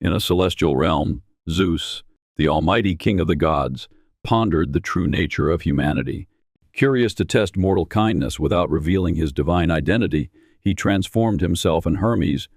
In a celestial realm, Zeus, the almighty king of the gods, pondered the true nature of humanity. Curious to test mortal kindness without revealing his divine identity, he transformed himself and Hermes,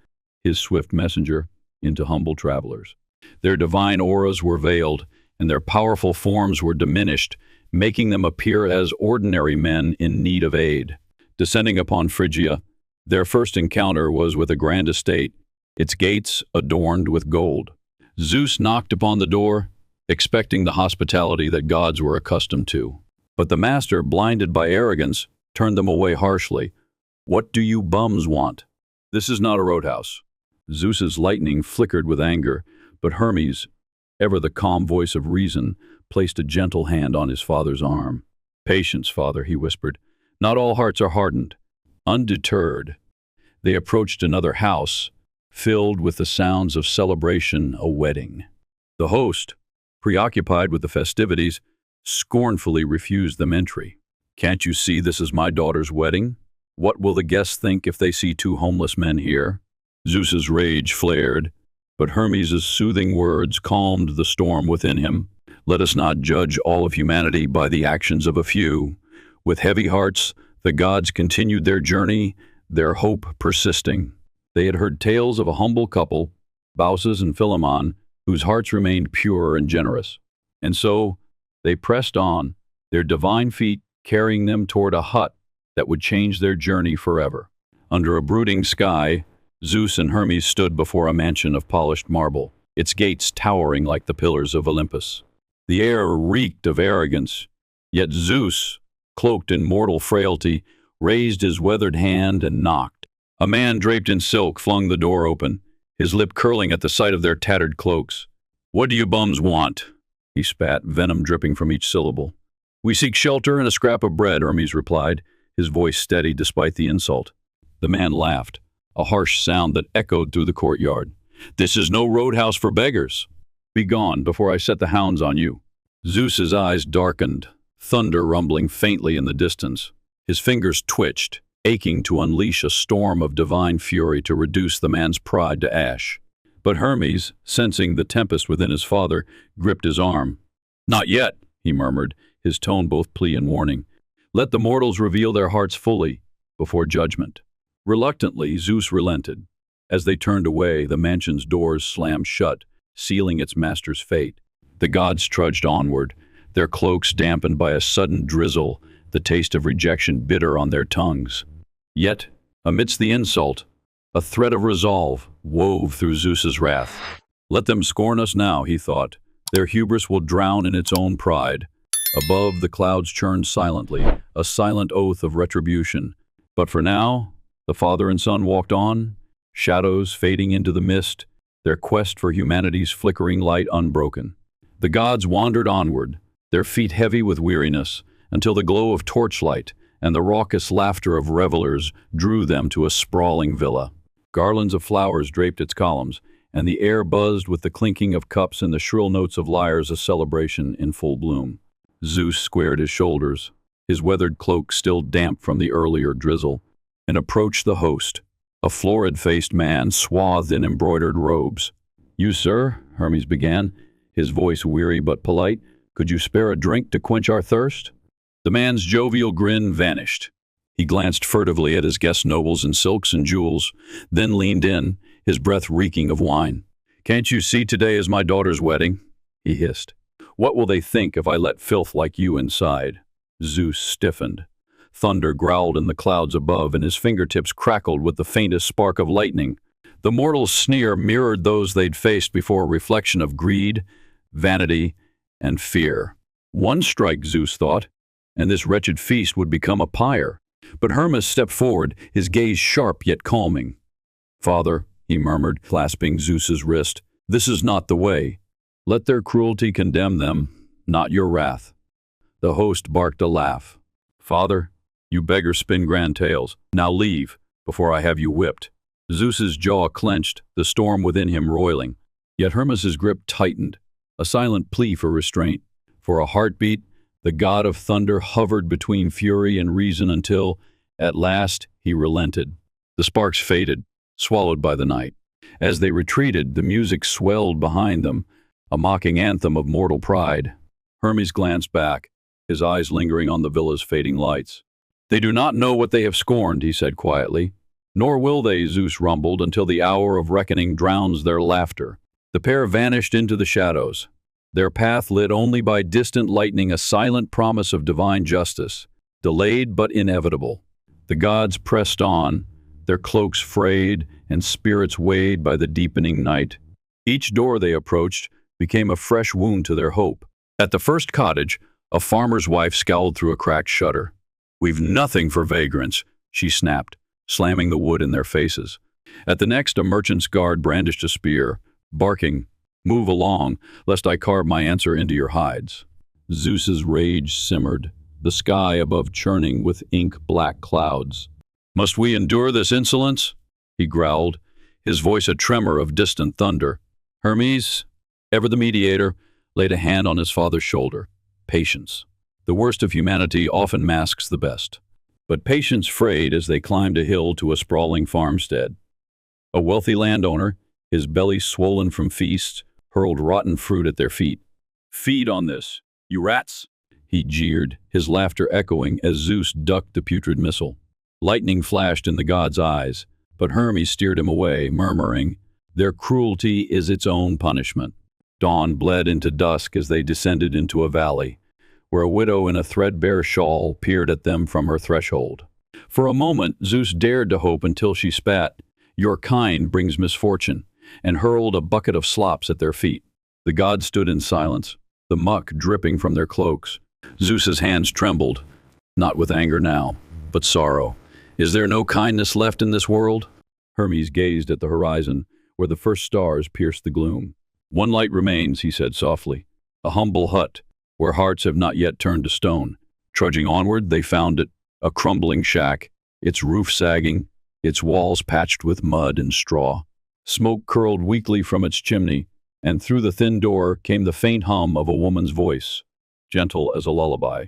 his swift messenger, into humble travelers. Their divine auras were veiled, and their powerful forms were diminished, making them appear as ordinary men in need of aid. Descending upon Phrygia, their first encounter was with a grand estate, its gates adorned with gold. Zeus knocked upon the door, expecting the hospitality that gods were accustomed to. But the master, blinded by arrogance, turned them away harshly. "What do you bums want? This is not a roadhouse." Zeus's lightning flickered with anger, but Hermes, ever the calm voice of reason, placed a gentle hand on his father's arm. "Patience, father," he whispered. "Not all hearts are hardened." Undeterred, they approached another house, filled with the sounds of celebration, a wedding. The host, preoccupied with the festivities, scornfully refused them entry. "Can't you see this is my daughter's wedding? What will the guests think if they see two homeless men here?" Zeus's rage flared, but Hermes' soothing words calmed the storm within him. "Let us not judge all of humanity by the actions of a few." With heavy hearts, the gods continued their journey, their hope persisting. They had heard tales of a humble couple, Baucis and Philemon, whose hearts remained pure and generous. And so they pressed on, their divine feet carrying them toward a hut that would change their journey forever. Under a brooding sky, Zeus and Hermes stood before a mansion of polished marble, its gates towering like the pillars of Olympus. The air reeked of arrogance, yet Zeus, cloaked in mortal frailty, raised his weathered hand and knocked. A man draped in silk flung the door open, his lip curling at the sight of their tattered cloaks. "What do you bums want?" he spat, venom dripping from each syllable. "We seek shelter and a scrap of bread," Hermes replied, his voice steady despite the insult. The man laughed, a harsh sound that echoed through the courtyard. "This is no roadhouse for beggars. Begone before I set the hounds on you." Zeus's eyes darkened, thunder rumbling faintly in the distance. His fingers twitched, aching to unleash a storm of divine fury to reduce the man's pride to ash. But Hermes, sensing the tempest within his father, gripped his arm. "Not yet," he murmured, his tone both plea and warning. "Let the mortals reveal their hearts fully, before judgment." Reluctantly, Zeus relented. As they turned away, the mansion's doors slammed shut, sealing its master's fate. The gods trudged onward, their cloaks dampened by a sudden drizzle, the taste of rejection bitter on their tongues. Yet, amidst the insult, a thread of resolve wove through Zeus's wrath. "Let them scorn us now," he thought. "Their hubris will drown in its own pride." Above, the clouds churned silently, a silent oath of retribution. But for now, the father and son walked on, shadows fading into the mist, their quest for humanity's flickering light unbroken. The gods wandered onward, their feet heavy with weariness, until the glow of torchlight and the raucous laughter of revelers drew them to a sprawling villa. Garlands of flowers draped its columns, and the air buzzed with the clinking of cups and the shrill notes of lyres, a celebration in full bloom. Zeus squared his shoulders, his weathered cloak still damp from the earlier drizzle, and approached the host, a florid-faced man swathed in embroidered robes. "You, sir," Hermes began, his voice weary but polite, "could you spare a drink to quench our thirst?" The man's jovial grin vanished. He glanced furtively at his guest nobles in silks and jewels, then leaned in, his breath reeking of wine. "Can't you see today is my daughter's wedding?" he hissed. "What will they think if I let filth like you inside?" Zeus stiffened. Thunder growled in the clouds above, and his fingertips crackled with the faintest spark of lightning. The mortal's sneer mirrored those they'd faced before, a reflection of greed, vanity, and fear. One strike, Zeus thought, and this wretched feast would become a pyre. But Hermes stepped forward, his gaze sharp yet calming. "Father," he murmured, clasping Zeus's wrist, "this is not the way. Let their cruelty condemn them, not your wrath." The host barked a laugh. "Father, you beggars spin grand tales. Now leave, before I have you whipped." Zeus's jaw clenched, the storm within him roiling. Yet Hermes's grip tightened, a silent plea for restraint. For a heartbeat, the god of thunder hovered between fury and reason until, at last, he relented. The sparks faded, swallowed by the night. As they retreated, the music swelled behind them, a mocking anthem of mortal pride. Hermes glanced back, his eyes lingering on the villa's fading lights. "They do not know what they have scorned," he said quietly. "Nor will they," Zeus rumbled, "until the hour of reckoning drowns their laughter." The pair vanished into the shadows, their path lit only by distant lightning, a silent promise of divine justice, delayed but inevitable. The gods pressed on, their cloaks frayed and spirits weighed by the deepening night. Each door they approached became a fresh wound to their hope. At the first cottage, a farmer's wife scowled through a cracked shutter. "We've nothing for vagrants," she snapped, slamming the wood in their faces. At the next, a merchant's guard brandished a spear, barking, "Move along, lest I carve my answer into your hides." Zeus's rage simmered, the sky above churning with ink-black clouds. "Must we endure this insolence?" he growled, his voice a tremor of distant thunder. Hermes, ever the mediator, laid a hand on his father's shoulder. Patience. The worst of humanity often masks the best. But patience frayed as they climbed a hill to a sprawling farmstead. A wealthy landowner, his belly swollen from feasts, hurled rotten fruit at their feet. "Feed on this, you rats!" he jeered, his laughter echoing as Zeus ducked the putrid missile. Lightning flashed in the god's eyes, but Hermes steered him away, murmuring, "Their cruelty is its own punishment." Dawn bled into dusk as they descended into a valley, where a widow in a threadbare shawl peered at them from her threshold. For a moment, Zeus dared to hope until she spat, "Your kind brings misfortune," and hurled a bucket of slops at their feet. The gods stood in silence, the muck dripping from their cloaks. Zeus's hands trembled, not with anger now, but sorrow. "Is there no kindness left in this world?" Hermes gazed at the horizon, where the first stars pierced the gloom. "One light remains," he said softly, "a humble hut, where hearts have not yet turned to stone." Trudging onward, they found it, a crumbling shack, its roof sagging, its walls patched with mud and straw. Smoke curled weakly from its chimney, and through the thin door came the faint hum of a woman's voice, gentle as a lullaby.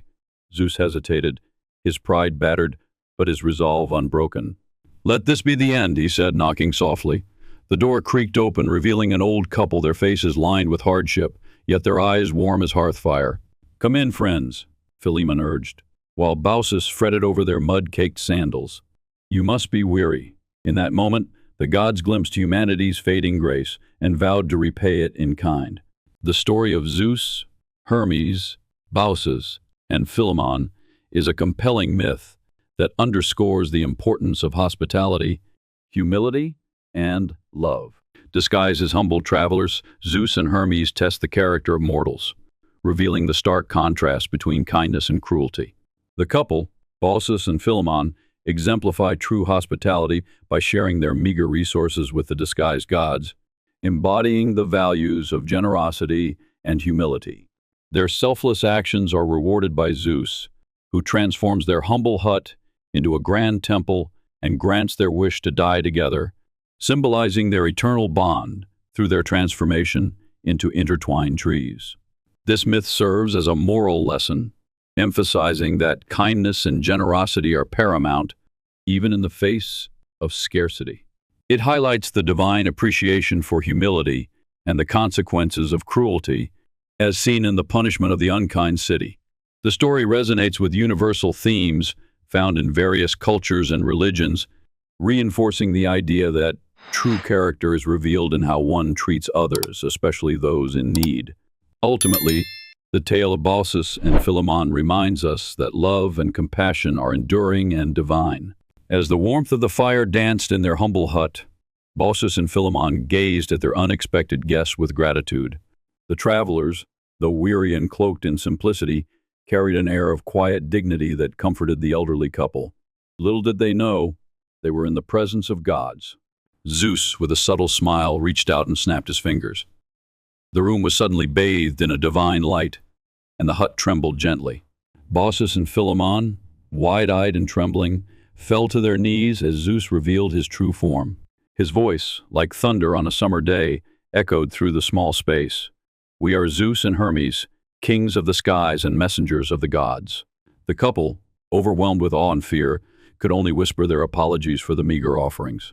Zeus hesitated, his pride battered, but his resolve unbroken. "Let this be the end," he said, knocking softly. The door creaked open, revealing an old couple, their faces lined with hardship, yet their eyes warm as hearth fire. "Come in, friends," Philemon urged, while Baucis fretted over their mud-caked sandals. "You must be weary." In that moment, the gods glimpsed humanity's fading grace and vowed to repay it in kind. The story of Zeus, Hermes, Baucis, and Philemon is a compelling myth that underscores the importance of hospitality, humility, and love. Disguised as humble travelers, Zeus and Hermes test the character of mortals, revealing the stark contrast between kindness and cruelty. The couple, Baucis and Philemon, exemplify true hospitality by sharing their meager resources with the disguised gods, embodying the values of generosity and humility. Their selfless actions are rewarded by Zeus, who transforms their humble hut into a grand temple and grants their wish to die together, symbolizing their eternal bond through their transformation into intertwined trees. This myth serves as a moral lesson, emphasizing that kindness and generosity are paramount, even in the face of scarcity. It highlights the divine appreciation for humility and the consequences of cruelty, as seen in the punishment of the unkind city. The story resonates with universal themes found in various cultures and religions, reinforcing the idea that true character is revealed in how one treats others, especially those in need. Ultimately, the tale of Baucis and Philemon reminds us that love and compassion are enduring and divine. As the warmth of the fire danced in their humble hut, Baucis and Philemon gazed at their unexpected guests with gratitude. The travelers, though weary and cloaked in simplicity, carried an air of quiet dignity that comforted the elderly couple. Little did they know, they were in the presence of gods. Zeus, with a subtle smile, reached out and snapped his fingers. The room was suddenly bathed in a divine light, and the hut trembled gently. Baucis and Philemon, wide-eyed and trembling, fell to their knees as Zeus revealed his true form. His voice, like thunder on a summer day, echoed through the small space. "We are Zeus and Hermes, kings of the skies and messengers of the gods." The couple, overwhelmed with awe and fear, could only whisper their apologies for the meager offerings.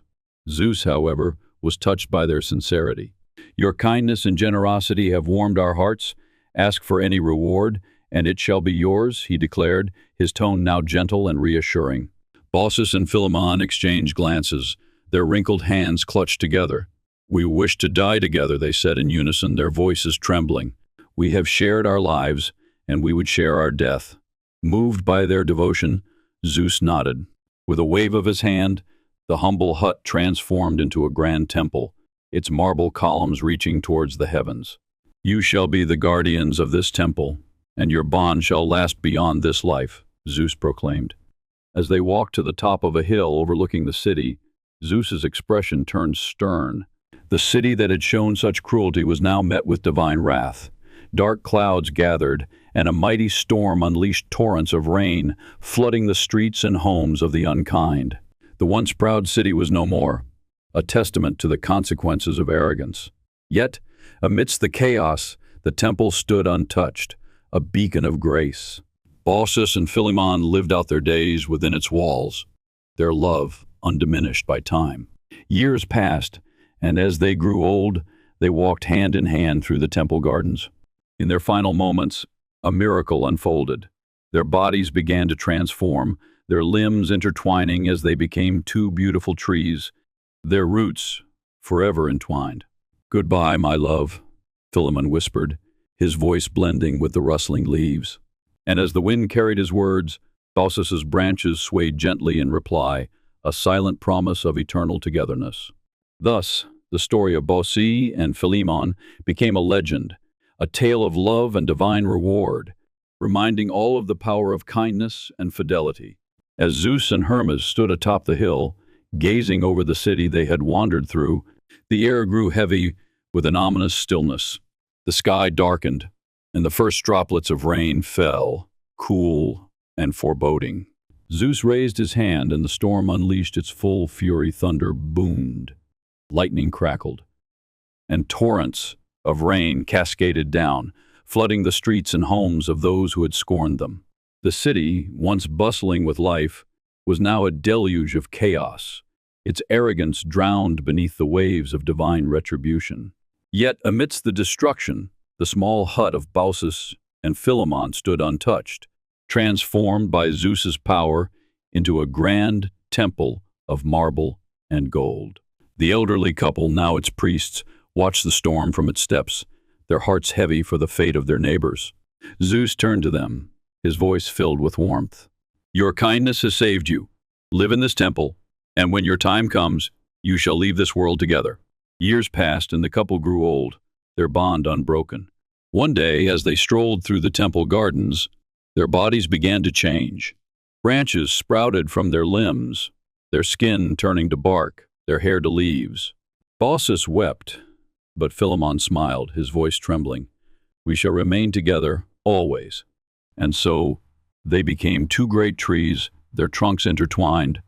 Zeus, however, was touched by their sincerity. Your kindness and generosity have warmed our hearts. Ask for any reward, and it shall be yours, he declared, his tone now gentle and reassuring. Baucis and Philemon exchanged glances, their wrinkled hands clutched together. We wish to die together, they said in unison, their voices trembling. We have shared our lives, and we would share our death. Moved by their devotion, Zeus nodded. With a wave of his hand, the humble hut transformed into a grand temple, its marble columns reaching towards the heavens. You shall be the guardians of this temple, and your bond shall last beyond this life, Zeus proclaimed. As they walked to the top of a hill overlooking the city, Zeus's expression turned stern. The city that had shown such cruelty was now met with divine wrath. Dark clouds gathered, and a mighty storm unleashed torrents of rain, flooding the streets and homes of the unkind. The once proud city was no more, a testament to the consequences of arrogance. Yet, amidst the chaos, the temple stood untouched, a beacon of grace. Baucis and Philemon lived out their days within its walls, their love undiminished by time. Years passed, and as they grew old, they walked hand in hand through the temple gardens. In their final moments, a miracle unfolded. Their bodies began to transform, their limbs intertwining as they became two beautiful trees, their roots forever entwined. Goodbye, my love, Philemon whispered, his voice blending with the rustling leaves. And as the wind carried his words, Baucis's branches swayed gently in reply, a silent promise of eternal togetherness. Thus, the story of Baucis and Philemon became a legend, a tale of love and divine reward, reminding all of the power of kindness and fidelity. As Zeus and Hermes stood atop the hill, gazing over the city they had wandered through, the air grew heavy with an ominous stillness. The sky darkened, and the first droplets of rain fell, cool and foreboding. Zeus raised his hand, and the storm unleashed its full fury. Thunder boomed. Lightning crackled, and torrents of rain cascaded down, flooding the streets and homes of those who had scorned them. The city, once bustling with life, was now a deluge of chaos, its arrogance drowned beneath the waves of divine retribution. Yet amidst the destruction, the small hut of Baucis and Philemon stood untouched, transformed by Zeus's power into a grand temple of marble and gold. The elderly couple, now its priests, watched the storm from its steps, their hearts heavy for the fate of their neighbors. Zeus turned to them, his voice filled with warmth. Your kindness has saved you. Live in this temple, and when your time comes, you shall leave this world together. Years passed, and the couple grew old, their bond unbroken. One day, as they strolled through the temple gardens, their bodies began to change. Branches sprouted from their limbs, their skin turning to bark, their hair to leaves. Baucis wept, but Philemon smiled, his voice trembling. We shall remain together, always. And so they became two great trees, their trunks intertwined,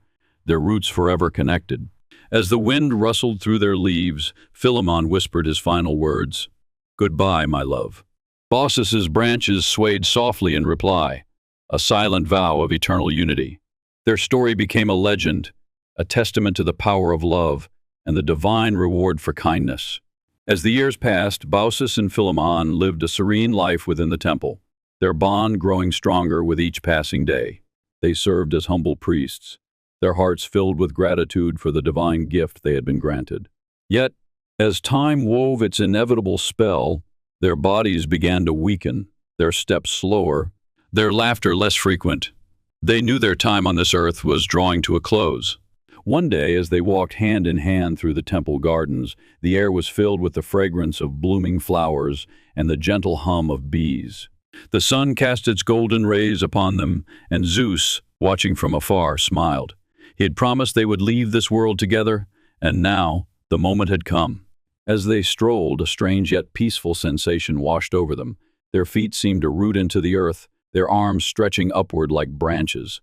their roots forever connected. As the wind rustled through their leaves, Philemon whispered his final words. Goodbye, my love. Baucis's branches swayed softly in reply, a silent vow of eternal unity. Their story became a legend, a testament to the power of love and the divine reward for kindness. As the years passed, Baucis and Philemon lived a serene life within the temple, their bond growing stronger with each passing day. They served as humble priests, their hearts filled with gratitude for the divine gift they had been granted. Yet, as time wove its inevitable spell, their bodies began to weaken, their steps slower, their laughter less frequent. They knew their time on this earth was drawing to a close. One day, as they walked hand in hand through the temple gardens, the air was filled with the fragrance of blooming flowers and the gentle hum of bees. The sun cast its golden rays upon them, and Zeus, watching from afar, smiled. He had promised they would leave this world together, and now the moment had come. As they strolled, a strange yet peaceful sensation washed over them. Their feet seemed to root into the earth, their arms stretching upward like branches.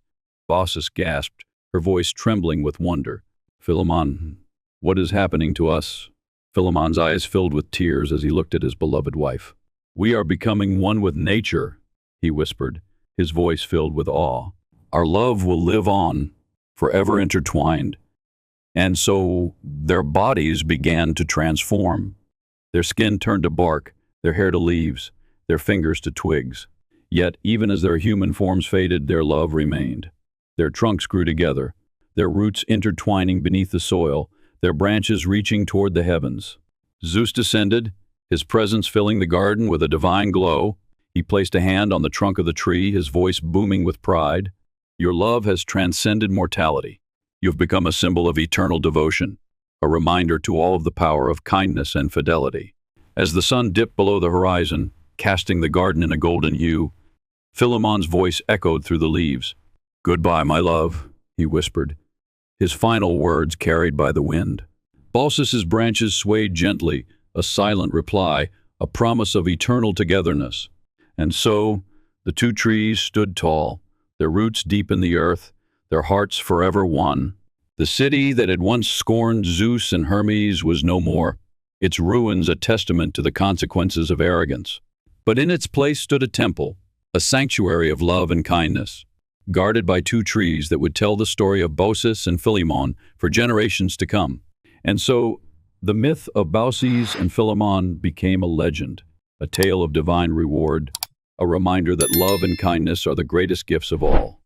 Baucis gasped, her voice trembling with wonder. Philemon, what is happening to us? Philemon's eyes filled with tears as he looked at his beloved wife. We are becoming one with nature, he whispered, his voice filled with awe. Our love will live on, forever intertwined. And so their bodies began to transform. Their skin turned to bark, their hair to leaves, their fingers to twigs. Yet, even as their human forms faded, their love remained. Their trunks grew together, their roots intertwining beneath the soil, their branches reaching toward the heavens. Zeus descended, his presence filling the garden with a divine glow. He placed a hand on the trunk of the tree, his voice booming with pride. Your love has transcended mortality. You've become a symbol of eternal devotion, a reminder to all of the power of kindness and fidelity. As the sun dipped below the horizon, casting the garden in a golden hue, Philemon's voice echoed through the leaves. "Goodbye, my love," he whispered, his final words carried by the wind. Baucis' branches swayed gently, a silent reply, a promise of eternal togetherness. And so, the two trees stood tall, their roots deep in the earth, their hearts forever one. The city that had once scorned Zeus and Hermes was no more, its ruins a testament to the consequences of arrogance. But in its place stood a temple, a sanctuary of love and kindness, guarded by two trees that would tell the story of Baucis and Philemon for generations to come. And so, the myth of Baucis and Philemon became a legend, a tale of divine reward, a reminder that love and kindness are the greatest gifts of all.